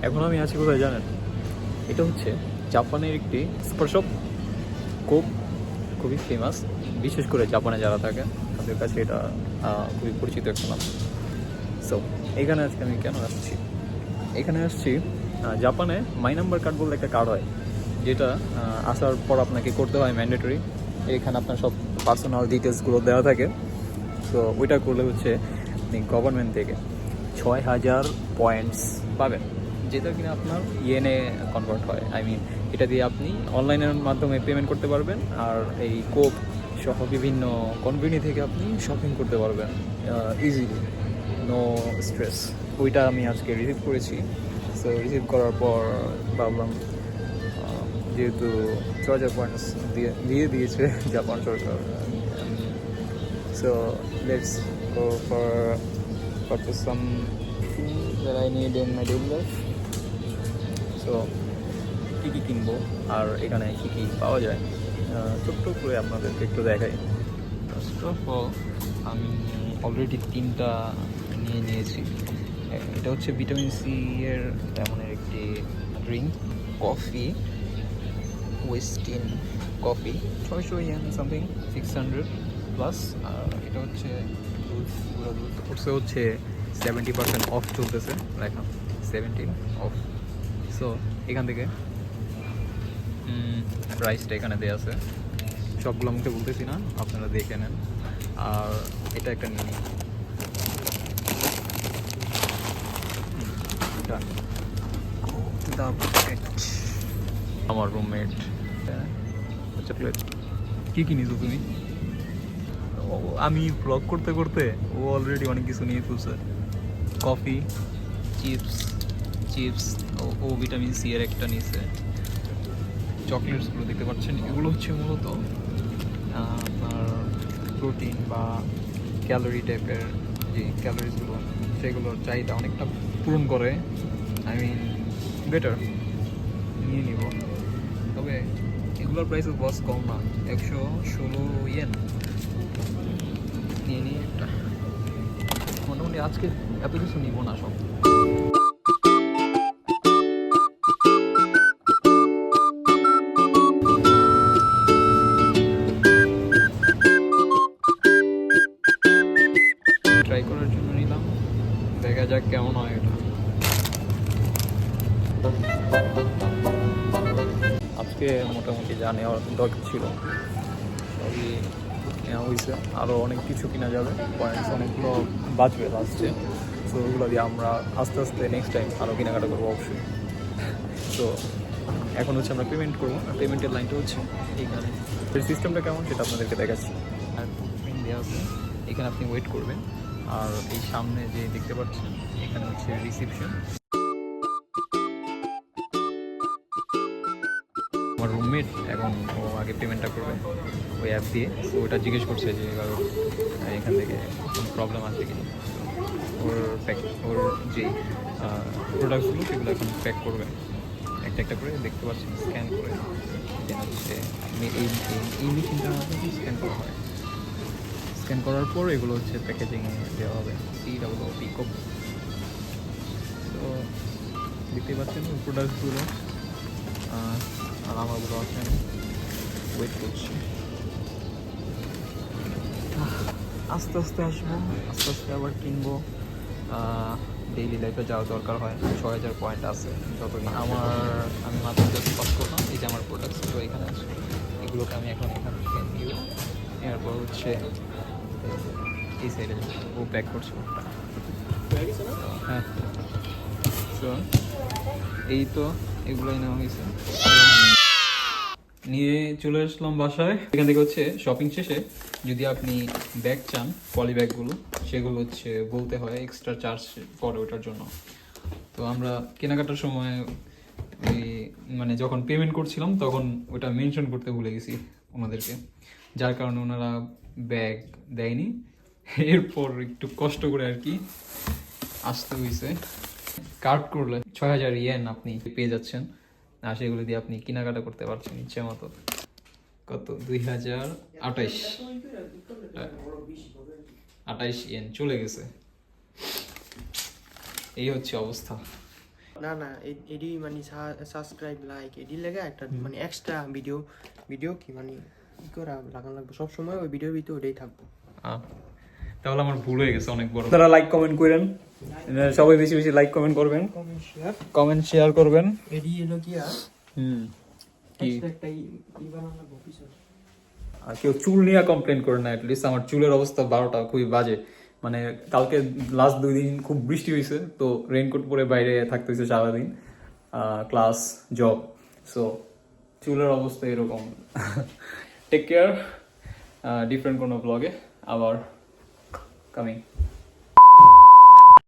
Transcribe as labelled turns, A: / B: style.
A: এখন আমি আছি কোথায় জানেন? এটা হচ্ছে জাপানের একটি সুপার শপ। খুব খুবই ফেমাস, বিশেষ করে জাপানে যারা থাকে তাদের কাছে এটা খুবই পরিচিত একটা নাম। সো এখানে আজকে আমি কেন আসছি? এখানে আসছি, জাপানে মাই নাম্বার কার্ড বলে একটা কার্ড হয়, যেটা আসার পর আপনাকে করতে হয় ম্যান্ডেটরি। এখানে আপনার সব পার্সোনাল ডিটেলসগুলো দেওয়া থাকে। সো ওইটা করলে হচ্ছে আপনি গভর্নমেন্ট থেকে 6,000 পয়েন্টস পাবেন, যেটা কিনা আপনার ইয়েনে কনভার্ট হয়। আই মিন, এটা দিয়ে আপনি অনলাইনের মাধ্যমে পেমেন্ট করতে পারবেন, আর এই কোপ সহ বিভিন্ন কোম্পানি থেকে আপনি শপিং করতে পারবেন ইজিলি, নো স্ট্রেস। ওইটা আমি আজকে রিসিভ করেছি। সো রিসিভ করার পর ভাবলাম, যেহেতু 6,000 পয়েন্টস দিয়ে দিয়েছে জাপান সরকার, so let's go for purchase something that I need in my daily life. So কী কী কিনবো আর এখানে কী কী পাওয়া যায় ছোট্ট করে আপনাদেরকে একটু দেখাই। ফার্স্ট অফ অল, আমি অলরেডি 3টা নিয়েছি। এটা হচ্ছে ভিটামিন সি এর তেমনের একটি drink, coffee, Westin coffee, 600 yen something, 600 plus. আর এটা হচ্ছে দুধ, পুরো দুধ উঠছে হচ্ছে 70% অফ চলতেছে, লেখা 17 অফ। সো এখান থেকে প্রাইসটা এখানে দেওয়া আছে, সবগুলো মুখে বলতেছি না, আপনারা দেখে নেন। আর এটা একটা নিয়ে নিই। আমার রুমমেট চকলেট। কী কিনিস তুমি? আমি ব্লগ করতে করতে ও অলরেডি অনেক কিছু নিয়ে ফেলছে। কফি, চিপস চিপস ও ভিটামিন সি এর একটা নিয়েছে। চকলেটসগুলো দেখতে পাচ্ছেন, এগুলো হচ্ছে মূলত আপনার প্রোটিন বা ক্যালোরি টাইপের যে ক্যালোরিজগুলো, সেগুলোর চাহিদা অনেকটা পূরণ করে। আই মিন বেটার, নিয়ে নিব। তবে এগুলোর প্রাইস বস কম না, 116 ইয়েন। নিয়ে নিয়ে একটা, মোটামুটি আজকে এত কিছু নিব না সব। ট্রাই করার জন্য নিলাম, দেখা যাক কেমন হয় এটা। আজকে মোটামুটি যা নেওয়ার দরকার ছিল সবই নেওয়া হয়েছে। আরও অনেক কিছু কিনা যাবে, পয়েন্টস অনেকগুলো বাঁচবে লাস্টে। সো ওগুলো দিয়ে আমরা আস্তে আস্তে নেক্সট টাইম আরও কেনাকাটা করবো অবশ্যই। তো এখন হচ্ছে আমরা পেমেন্ট করবো, আর পেমেন্টের লাইনটা হচ্ছে এইখানে। সিস্টেমটা কেমন সেটা আপনাদেরকে দেখাচ্ছি। আর প্রিন্ট দেওয়া আছে, এখানে আপনি ওয়েট করবেন। আর এই সামনে যে দেখতে পাচ্ছেন, এখানে হচ্ছে রিসিপশন। আমার রুমমেট এখন ও আগে পেমেন্টটা করবে ওই অ্যাপ দিয়ে। তো ওটা জিজ্ঞেস করছে যে এবার এখান থেকে কোনো প্রবলেম আছে কি। ওর ওর যে প্রোডাক্টসগুলো সেগুলো এখন প্যাক করবে একটা একটা করে, দেখতে পাচ্ছেন স্ক্যান করে। দেন হচ্ছে এই মেশিনটার মাধ্যমে স্ক্যান করা হয়। স্ক্যান করার পর এগুলো হচ্ছে প্যাকেজিংয়ে দেওয়া হবে, CWO। তো দেখতেই পাচ্ছেন ওই প্রোডাক্টসগুলো, আর আমারগুলো আছে, ওয়েট করছি। আস্তে আস্তে আসবো, আস্তে আস্তে আবার কিনবো। ডেইলি লাইফে যাওয়া দরকার হয়, 6,000 পয়েন্ট আছে যতদিন আমি মাত্র জাস্ট পাস করলাম। এই যে আমার প্রোডাক্টস, তো এখানে আছে, এগুলোকে আমি এখন এখান থেকে নিয়ে এরপর হচ্ছে এই সাইডে ও প্যাক করছে। হ্যাঁ, তো এই তো এগুলোই নেওয়া হয়েছে, নিয়ে চলে আসলাম বাসায়। এখান থেকে হচ্ছে শপিং শেষে যদি আপনি ব্যাগ চান, পলি ব্যাগগুলো, সেগুলো হচ্ছে বলতে হয়, এক্সট্রা চার্জ পড়ে ওটার জন্য। তো আমরা কেনাকাটার সময় ওই মানে যখন পেমেন্ট করছিলাম তখন ওটা মেনশন করতে ভুলে গেছি ওনাদেরকে, যার কারণে ওনারা ব্যাগ দেয়নি। এরপর একটু কষ্ট করে আর কি আসতে হয়েছে। কার্ড করলে 6,000 ইয়েন আপনি পেয়ে যাচ্ছেন, আর সেগুলো দিয়ে আপনি কেনাকাটা করতে পারছেন ইচ্ছে মতো। কত, 2028 ইয়েন চলে গেছে। এই হচ্ছে অবস্থা।
B: না না এডি মানে সাবস্ক্রাইব লাইক এডি লেগে একটা মানে এক্সট্রা ভিডিও কি মানে কি করে লাগানো লাগবে সব সময় ওই ভিডিওর ভিতরে ওটাই থাকবো।
A: তাহলে আমার ভুল হয়ে গেছে অনেক বড়। আপনারা লাইক কমেন্ট করেন, সবাই বেশি বেশি লাইক কমেন্ট করবেন, কমেন্ট শেয়ার করবেন।
B: এডি এলো কি আর
A: কি
B: একটা ই বানানো লাগবে পিছনে।
A: আর কেউ চুল নিয়ে কমপ্লেন করে না, অ্যাটলিস্ট আমার চুলের অবস্থা 12টা, খুবই বাজে। মানে কালকে লাস্ট 2 দিন খুব বৃষ্টি হয়েছে, তো রেইনকোট পরে বাইরে থাকতে হয়েছে সারাদিন, ক্লাস জব, সো চুলের অবস্থা এরকম। টেক কেয়ার, ডিফারেন্ট কোনো ব্লগে আবার কামিং।